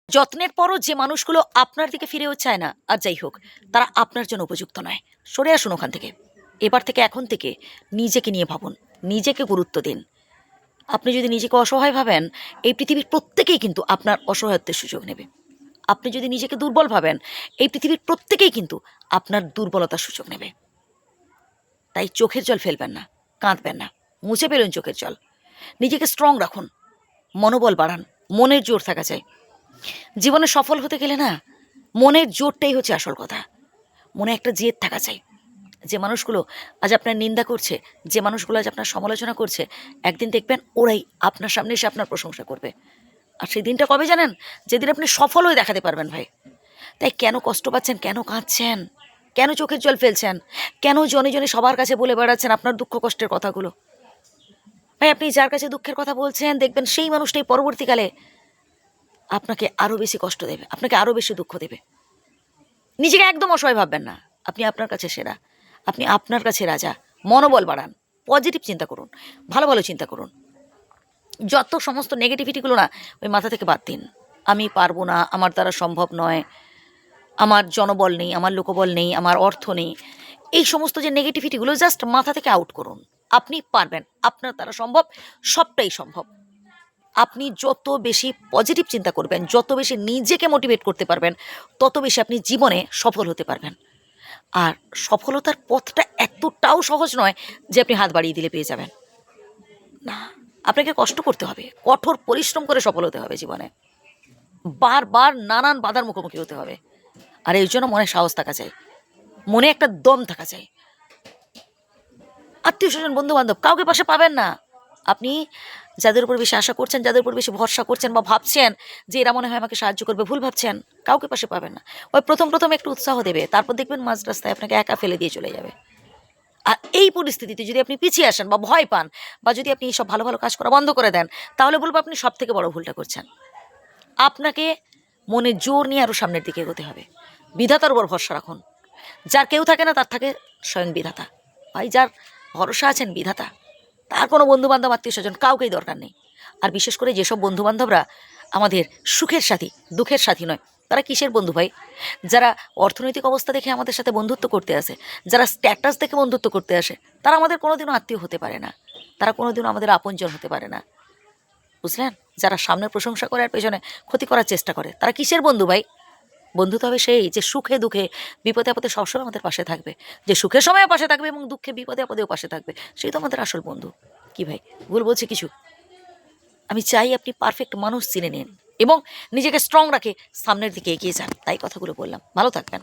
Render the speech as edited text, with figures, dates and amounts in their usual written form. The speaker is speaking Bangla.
যত্নের পরও যে মানুষগুলো আপনার দিকে ফিরেও চায় না, আর যাই হোক, তারা আপনার জন্য উপযুক্ত নয়। সরে আসুন ওখান থেকে। এবার থেকে এখন থেকে নিজেকে নিয়ে ভাবুন, নিজেকে গুরুত্ব দিন। আপনি যদি নিজেকে অসহায় ভাবেন, এই পৃথিবীর প্রত্যেকেই কিন্তু আপনার অসহায়ত্বের সুযোগ নেবে। আপনি যদি নিজেকে দুর্বল ভাবেন, এই পৃথিবীর প্রত্যেকেই কিন্তু আপনার দুর্বলতার সুযোগ নেবে। তাই চোখের জল ফেলবেন না, কাঁদবেন না, মুছে ফেলুন চোখের জল। নিজেকে স্ট্রং রাখুন, মনোবল বাড়ান, মনের জোর থাকা চাই। জীবনে সফল হতে গেলে না, মনের জোরটাই হচ্ছে আসল কথা। মনে একটা জেদ থাকা চাই। যে মানুষগুলো আজ আপনার নিন্দা করছে, যে মানুষগুলো আজ আপনার সমালোচনা করছে, একদিন দেখবেন ওরাই আপনার সামনে এসে আপনার প্রশংসা করবে। আর সেই দিনটা কবে জানেন? যেদিন আপনি সফল হয়ে দেখাতে পারবেন ভাই। তাই কেন কষ্ট পাচ্ছেন, কেন কাঁদছেন, কেন চোখের জল ফেলছেন, কেন জনে জনে সবার কাছে বলে বেড়াচ্ছেন আপনার দুঃখ কষ্টের কথাগুলো? ভাই, আপনি যার কাছে দুঃখের কথা বলছেন, দেখবেন সেই মানুষটাই পরবর্তীকালে আপনাকে আরও বেশি কষ্ট দেবে, আপনাকে আরও বেশি দুঃখ দেবে। নিজেকে একদম অসহায় ভাববেন না। আপনি আপনার কাছে সেরা, আপনি আপনার কাছে রাজা। মনোবল বাড়ান, পজিটিভ চিন্তা করুন, ভালো ভালো চিন্তা করুন। যত সমস্ত নেগেটিভিটিগুলো না, ওই মাথা থেকে বাদ দিন। আমি পারবো না, আমার দ্বারা সম্ভব নয়, আমার জনবল নেই, আমার লোকবল নেই, আমার অর্থ নেই, এই সমস্ত যে নেগেটিভিটিগুলো জাস্ট মাথা থেকে আউট করুন। আপনি পারবেন, আপনার দ্বারা সম্ভব, সবটাই সম্ভব। আপনি যত বেশি পজিটিভ চিন্তা করবেন, যত বেশি নিজেকে মোটিভেট করতে পারবেন, তত বেশি আপনি জীবনে সফল হতে পারবেন। আর সফলতার পথটা এতটাও সহজ নয় যে আপনি হাত বাড়িয়ে দিলে পেয়ে যাবেন। না, আপনাকে কষ্ট করতে হবে, কঠোর পরিশ্রম করে সফল হতে হবে জীবনে। বারবার নানান বাধার মুখোমুখি হতে হবে। আর এই জন্য মনে সাহস থাকা চাই, মনে একটা দম থাকা চাই। আত্মীয় স্বজন, বন্ধু বান্ধব, কাউকে পাশে পাবেন না। আপনি যাদের উপর বেশি আশা করছেন, যাদের উপর বেশি ভরসা করছেন বা ভাবছেন যে এরা মনে হয় আমাকে সাহায্য করবে, ভুল ভাবছেন। কাউকে পাশে পাবেন না। ওই প্রথম প্রথম একটু উৎসাহ দেবে, তারপর দেখবেন মাঝ রাস্তায় আপনাকে একা ফেলে দিয়ে চলে যাবে। আর এই পরিস্থিতিতে যদি আপনি পিছিয়ে আসেন বা ভয় পান, বা যদি আপনি এইসব ভালো ভালো কাজ করা বন্ধ করে দেন, তাহলে বলবো আপনি সব থেকে বড় ভুলটা করছেন। আপনাকে মনে জোর নিয়ে আরও সামনের দিকে এগোতে হবে। বিধাতার উপর ভরসা রাখুন। যার কেউ থাকে না, তার থাকে স্বয়ং বিধাতা। ভাই, যার ভরসা আছেন বিধাতা, তার কোনো বন্ধুবান্ধব, আত্মীয় স্বজন কাউকেই দরকার নেই। আর বিশেষ করে যেসব বন্ধুবান্ধবরা আমাদের সুখের সাথী, দুঃখের সাথী নয়, তারা কিসের বন্ধু ভাই? যারা অর্থনৈতিক অবস্থা দেখে আমাদের সাথে বন্ধুত্ব করতে আসে, যারা স্ট্যাটাস দেখে বন্ধুত্ব করতে আসে, তারা আমাদের কোনোদিনও আত্মীয় হতে পারে না, তারা কোনোদিনও আমাদের আপনজন হতে পারে না। বুঝলেন? যারা সামনে প্রশংসা করে আর পেছনে ক্ষতি করার চেষ্টা করে, তারা কিসের বন্ধু ভাই? বন্ধু তো হবে সেই যে সুখে দুঃখে বিপদে আপদে সবসময় আমাদের পাশে থাকবে, যে সুখের সময় পাশে থাকবে এবং দুঃখে বিপদে আপদেও পাশে থাকবে, সেই তো আমাদের আসল বন্ধু। কি ভাই, ভুল বলছি কিছু? আমি চাই আপনি পারফেক্ট মানুষ চিনে নিন এবং নিজেকে স্ট্রং রাখে সামনের দিকে এগিয়ে যান। তাই কথাগুলো বললাম। ভালো থাকবেন।